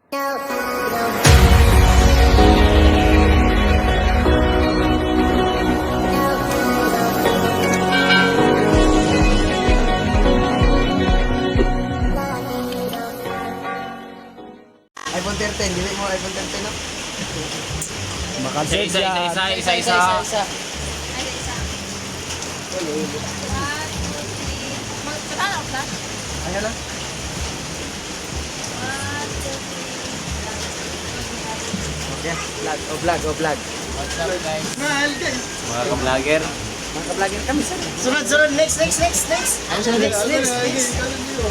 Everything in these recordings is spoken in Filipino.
iPhone 13, dili mo iPhone 13 no? Isa. Ay, isa. Ayan na. Okay, vlog. What's up, guys? Mahal guys. Mga ka-vlogger. Mga ka-vlogger kami sa. Sunod, next.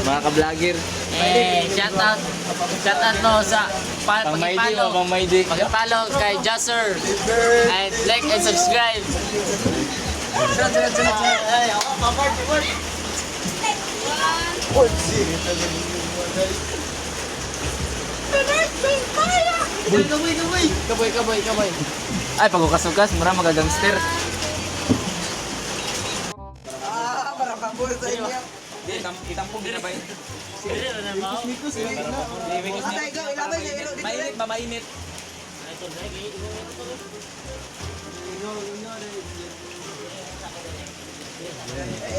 Mga ka-vlogger. Shout out no sa Pang-Maydi o Pang-Maydi. pag-follow kay Jasser and like and subscribe. Sunod. Ay, ako pa-part. Kaboy. Ay, pag-ukasukas, mura magagangster. Parang kabul sa inyo. Itampong din na ba yun? Ata, ikaw, ilabay niya ilo dito. Mainit ba? Mainit.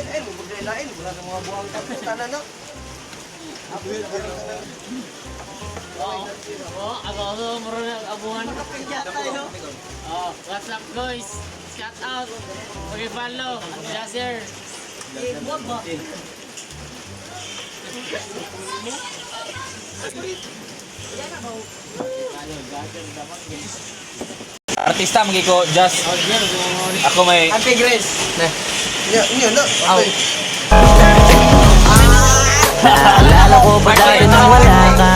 Ay, magdalain. Wala sa mga buwang taputan na. Ako marunong abuhan. What's up, guys? Shout out. Pag-follow Jasser. Artista, magiko, just. Ako may... Ante Grace. Niyo, no? Aw. Alala ko pa dati nang wala ka.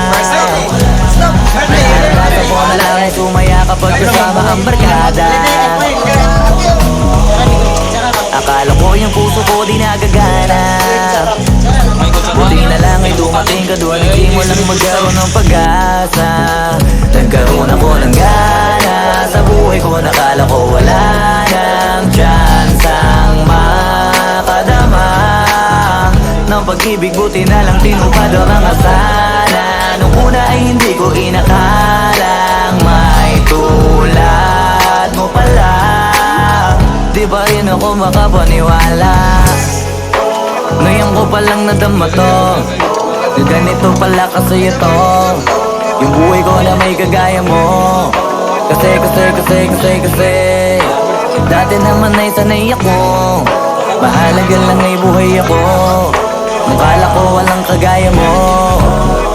Bata ko na lang ay tumaya kapag kasama ang barkada. Akala ko yung puso ko di nagagana. Buti na lang ay dumating ka doon. Hindi mo lang magkaroon ng pag-asa. Nagkaroon ako ng gana. Sa buhay ko nakala ko wala nang chance ang makadama ng pag-ibig. Buti na lang tinupad ang mga sana. Nung una ay hindi ko inakalang may tulad mo pala. Di ba rin ako makapaniwala? Ngayon ko palang nadama to. Ganito pala kasi ito. Yung buhay ko na may kagaya mo. Kasi dati naman ay sanay ako. Mahalaga lang ay buhay ako. Mukala ko walang kagaya mo.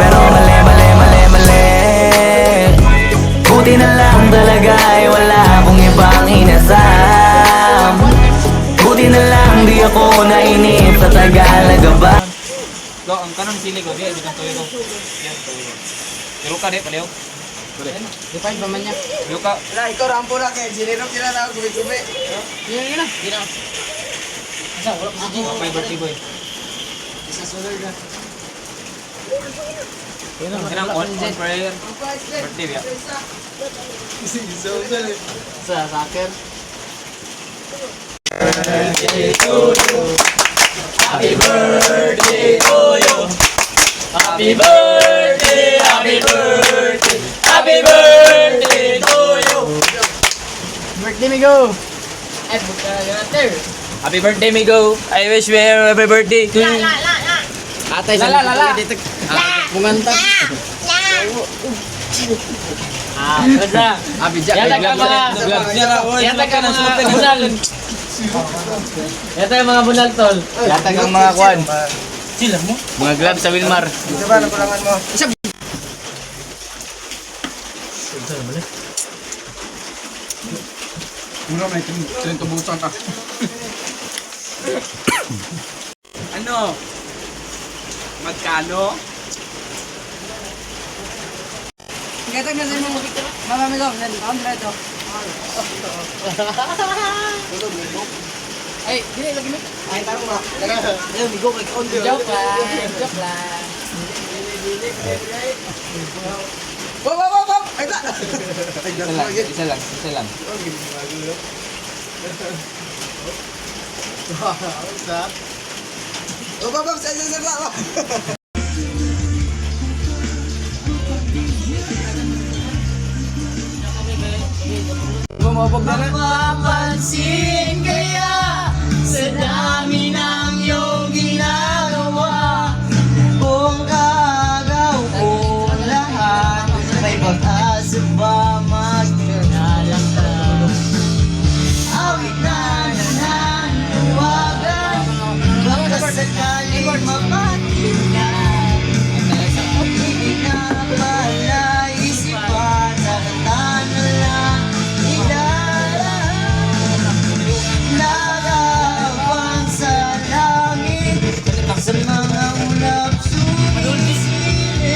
Pero mali. Buti na lang talaga ay wala akong ibang inasam. Buti na lang di ako nainip sa Tagalaga ba. Lo, ang kanang sili ko, di tuyo ko. Yan, tuyo ko. Pero ka, di, paliw. Define pa man niya. Pero ka. Wala, ikaw rampo lang kay Ginirok sila na gumi-gumi. Yun na. Asa, wala pa si May birthday boy. Isa solar na. Kanang on prayer. Birthday ya. Sa soccer. Happy birthday to you. Happy birthday to you. Birthday mi go. Ay, buka ganter. Happy birthday, Migo. I wish you a happy birthday to you. Atay sa dito. Munganta. Kada. Yata ka mga bunal. Yata yung mga bunal tol. Yata ng mga kwan. Sila mo? Mga gloves sa Wilmar. Ito ba, nakulangan mo? Mura may tubusan ka. Ano? Magkano? Gatag na sa inyo mo. Mama, mi go. Ang direto. Ay, dili lagi mi. Ay, tarong ba? Ayun, mi go kay on. Joke lang. Wow! Ay, ta! Isa lang. Sa mapagdala. Mapapansin kaya sa dami ng iyong ginagawa. Kung agaw ko lahat, may pag-asa ba Nalang ka. awit na nananawagan? Baka sakaling mapatigan, hindi na pala isipan, nakanta na lang ilalaan. Larawan sa langit, sa mga ulap sumisilip,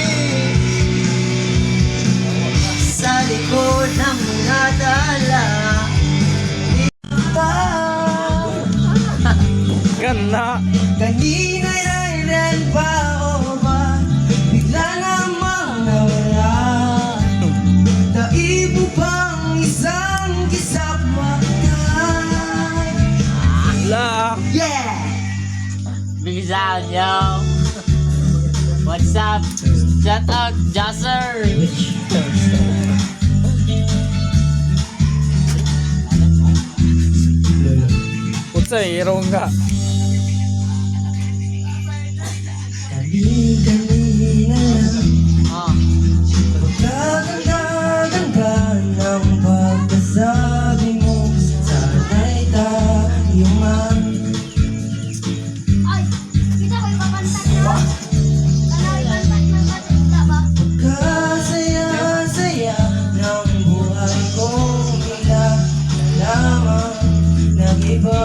sa likod ng mga dala. Ganda. Kanina nailan pa o ba? Bigla namang nawala. Naibo pang isang kisap mata. La. Yeah! Big sound, yo. What's up? Shout out, Josser. Putsay, irong ka. Kanina lang Oh. Gaganda-ganda ng pagkasabi mo. Sana'y tayo man. Ay, kita ko ipapantag na. Ano ipapantag na kita ba? Kasaya-saya ng buhay kong bila lamang nag-iba.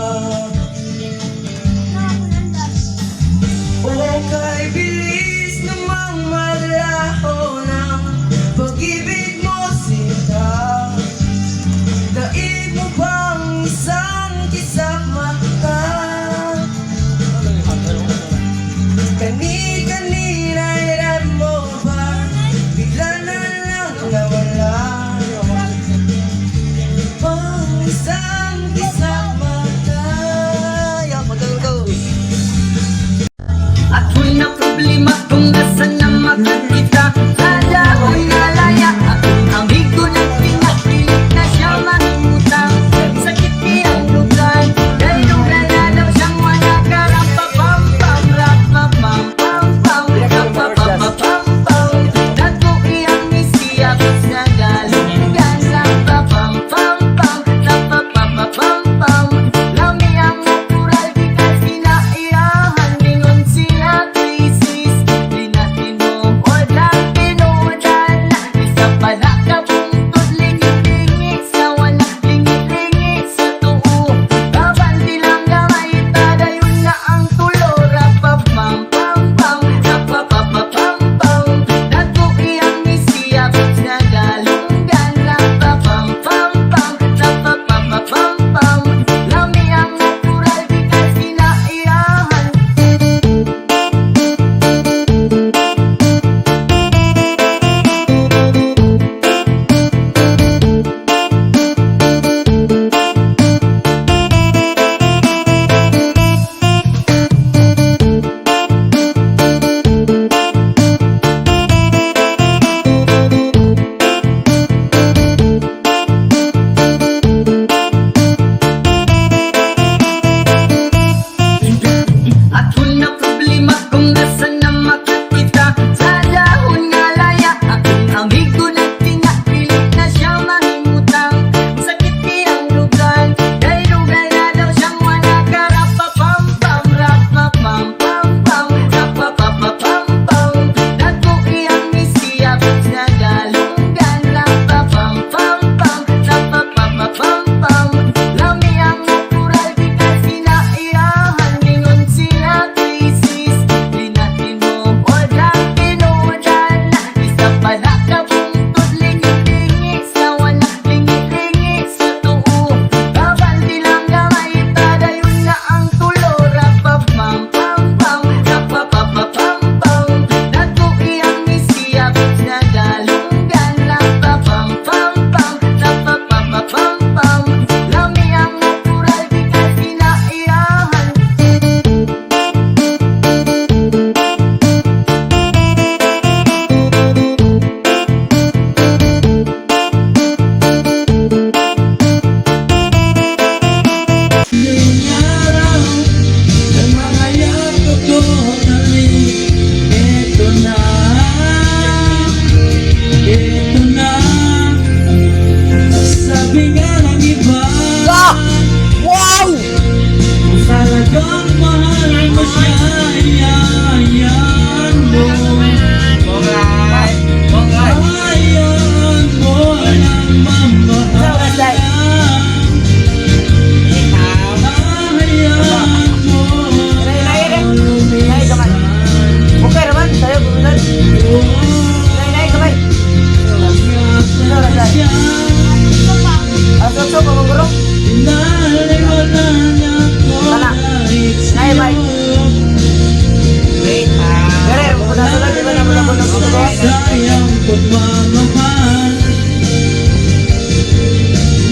pagmamahal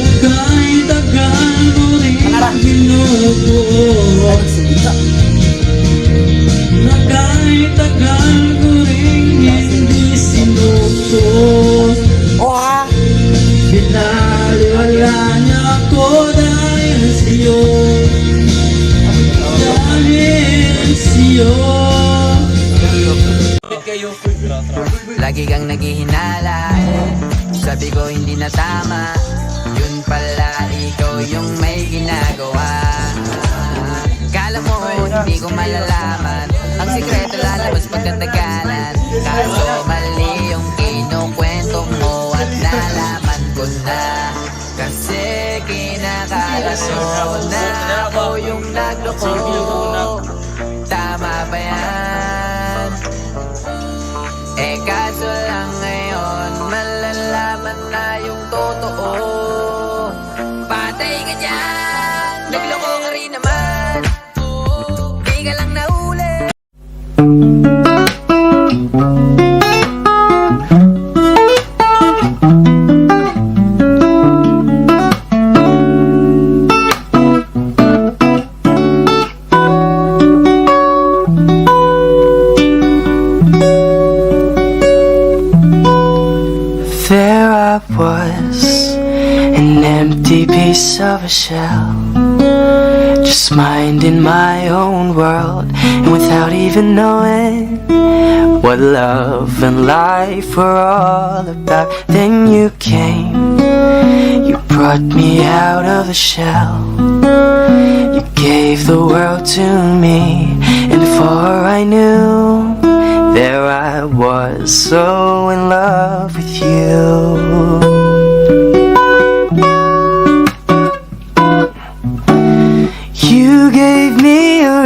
na kahit tagal mo rin binubuo, na kahit tagal ko rin hindi sinuko. Binaliwala niya ako dahil sa'yo, dahil sa'yo. Lagi kang naghihinala, sabi ko hindi na tama, yun pala ikaw yung may ginagawa. Kala mo hindi ko malalaman, ang sikreto lalabas pagkatagalan. Kaso mali yung kinukwento mo at nalaman ko na, kasi kinakalaso na ako yung nagloko. Tama ba yan? Eh kaso lang ngayon malalaman na yung totoo. Patay ka dyan, nagloko ka rin naman, di ka lang nahuli. There I was, an empty piece of a shell, just minding my own world, and without even knowing what love and life were all about. Then you came, you brought me out of the shell, you gave the world to me, and before I knew, there I was, so in love with you. You gave me a